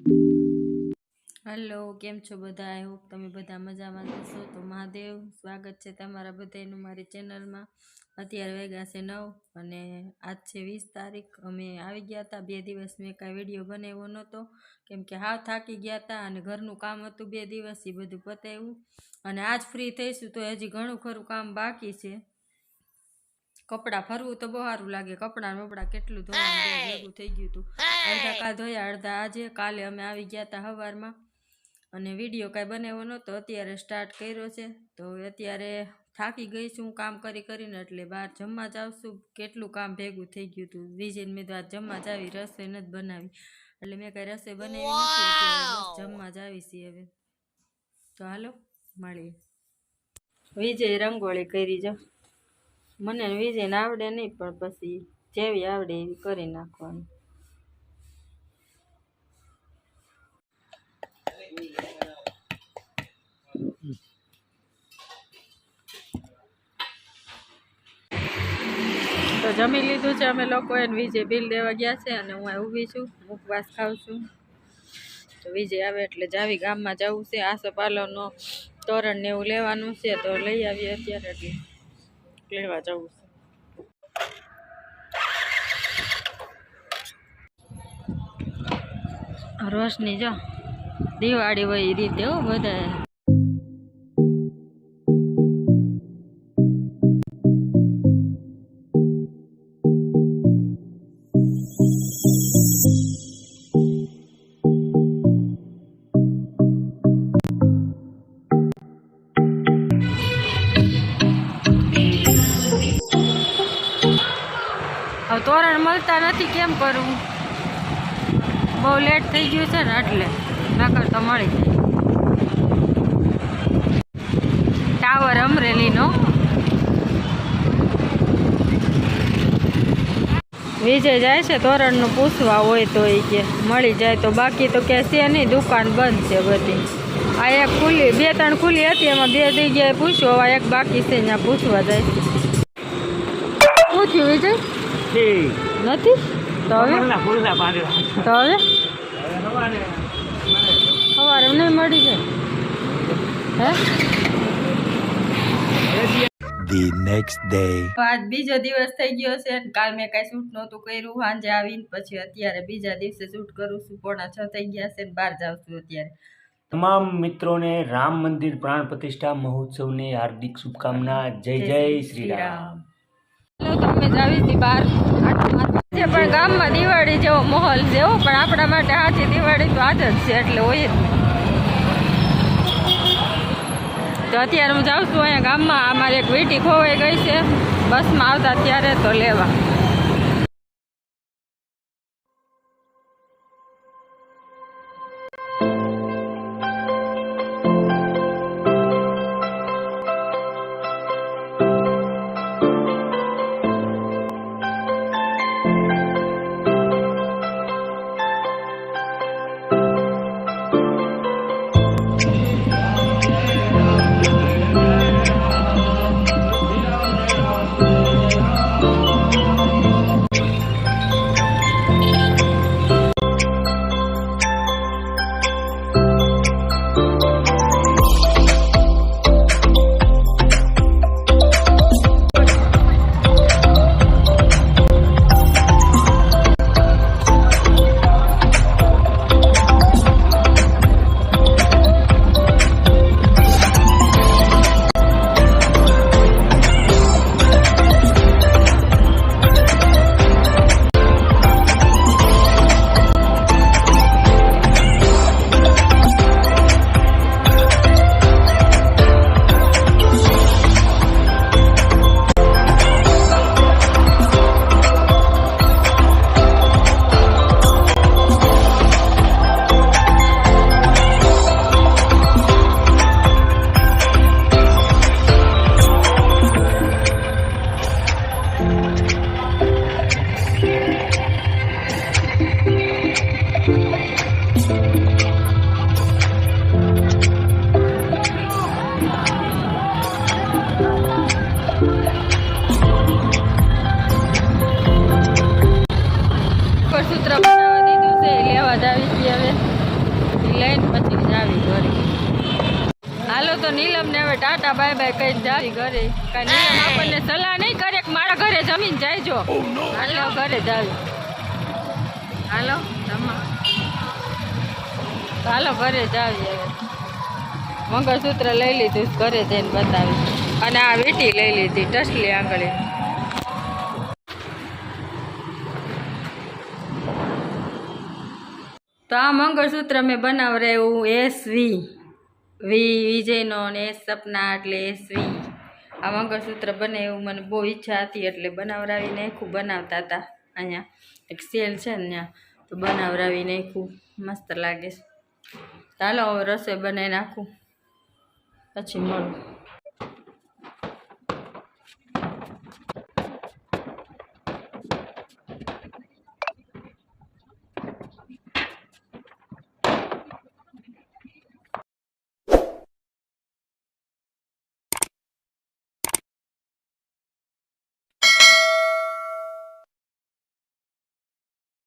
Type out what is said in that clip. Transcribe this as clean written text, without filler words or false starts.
Hello, કેમ છો બધા? આઈ હોપ તમે બધા મજામાં જશો. તો મહાદેવ, સ્વાગત છે તમારા બધાનું મારી ચેનલમાં. અત્યારે વાગ્યા છે 9 અને આજ છે 20 તારીખ. અમે આવી ગયા હતા. 2 દિવસ મેં કાંઈ વિડીયો બનાવ્યો નહોતો કેમ કે હાવ થાકી ગયા હતા અને ઘરનું કામ હતું 2 દિવસ, એ બધું પતાવ્યું અને આજ ફ્રી થઈશું. તો હજી ઘણું ખરું કામ બાકી છે. કપડાં ફરવું તો બહુ સારું લાગે. કપડાં બપડા કેટલું ધોવાનું ભેગું થઈ ગયું હતું. અડધા કાલ ધોયા, અડધા આજે. કાલે અમે આવી ગયા હતા સવારમાં અને વિડીયો કાંઈ બનાવ્યો નહોતો. અત્યારે સ્ટાર્ટ કર્યો છે. તો અત્યારે થાકી ગઈ છું કામ કરી કરીને, એટલે બહાર જમવા જાવશું. કેટલું કામ ભેગું થઈ ગયું હતું. વિજયને મેં તો આજ જમવા જાવી, રસોઈ નથી બનાવી, એટલે મેં કાંઈ રસોઈ બનાવી નથી. અત્યારે બસ જમવા જાવી છીએ હવે. તો હાલો મળીએ. વિજય રંગોળી કરી જો. મને વિજયને આવડે નહીં, પણ પછી જેવી આવડે એવી કરી નાખવાનું. તો જમી લીધું છે અમે લોકો. એને વિજય બિલ દેવા ગયા છે અને હું ઊભી છું, ઉપવાસ ખાઉં છું. તો વિજય આવે એટલે જાવી, ગામમાં જવું છે. આસોપાલવનો તોરણ ને એવું લેવાનું છે, તો લઈ આવીએ અત્યારે. એટલે લેવા જવું છે. રોશની જો દિવાળી હોય એ રીતે હો બધા. તોરણ મળતા નથી, કેમ કરવું? બહુ લેટ થઈ ગયું છે ને, એટલે નકર તો મળી જાય. ટાવર અમરેલીનો. વિજય જાય છે તોરણનું પૂછવા હોય તો એ કે મળી જાય તો, બાકી તો કે છે નહીં, દુકાન બંધ છે બધી. આ એક ખુલ્લી, 2-3 ખુલ્લી હતી, એમાં 2 જગ્યાએ પૂછ્યો. હવે એક બાકી છે, ત્યાં પૂછવા જાય. શું થયું વિજય? નથી તો હવે સવારે નહીં મળી જાય. The next day. આજ બીજો દિવસ થઈ ગયો છે. કાલ મેં કઈ શૂટ નહોતું કર્યું. સાંજે આવીને પછી અત્યારે બીજા દિવસે શૂટ કરું છું. 5:45 થઈ ગયા છે ને બહાર જાઉં છું અત્યારે. તમામ મિત્રોને રામ મંદિર પ્રાણ પ્રતિષ્ઠા મહોત્સવની હાર્દિક શુભકામના. જય જય શ્રી રામ. તમે જાવી હતી બહાર છે, પણ ગામમાં દિવાળી જેવો માહોલ જેવો, પણ આપણા માટે સાચી દિવાળી તો આજ જ છે, એટલે હોય જ નહીં. તો અત્યારે હું જાઉં છું અહીંયા ગામમાં. અમારે એક વીંટી ખોવાઈ ગઈ છે, બસમાં આવતા ત્યારે તો લેવા. સૂત્ર બનાવવા દીધું છે, લેવા જ આવી છીએ હવે. એ લઈને પછી જાવી ઘરે. હાલો તો નીલમને હવે ટાટા બાય બાય કહીને જાવી ઘરે. કાંઈ નીલમ આપણને સલાહ નહીં કરે કે મારા ઘરે જમીન જાયજો. હાલો ઘરે જાવી. હાલો હાલો ઘરે જાવી. હવે મંગળસૂત્ર લઈ લીધું, ઘરે જઈને બતાવી. અને આ વીંટી લઈ લીધી ટસલી આંગળી. તો આ મંગળસૂત્ર મેં બનાવરાયું SV વિજયનો ને એસ સપના એટલે SV. આ મંગળસૂત્ર બને એવું મને બહુ ઈચ્છા હતી એટલે બનાવરાવી નાખ્યું. બનાવતા હતા અહીંયા એક સેલ છે ને ત્યાં, તો બનાવરાવી નાખ્યું. મસ્ત લાગે છે. ચાલો હવે રસોઈ બનાવી નાખું, પછી મળું.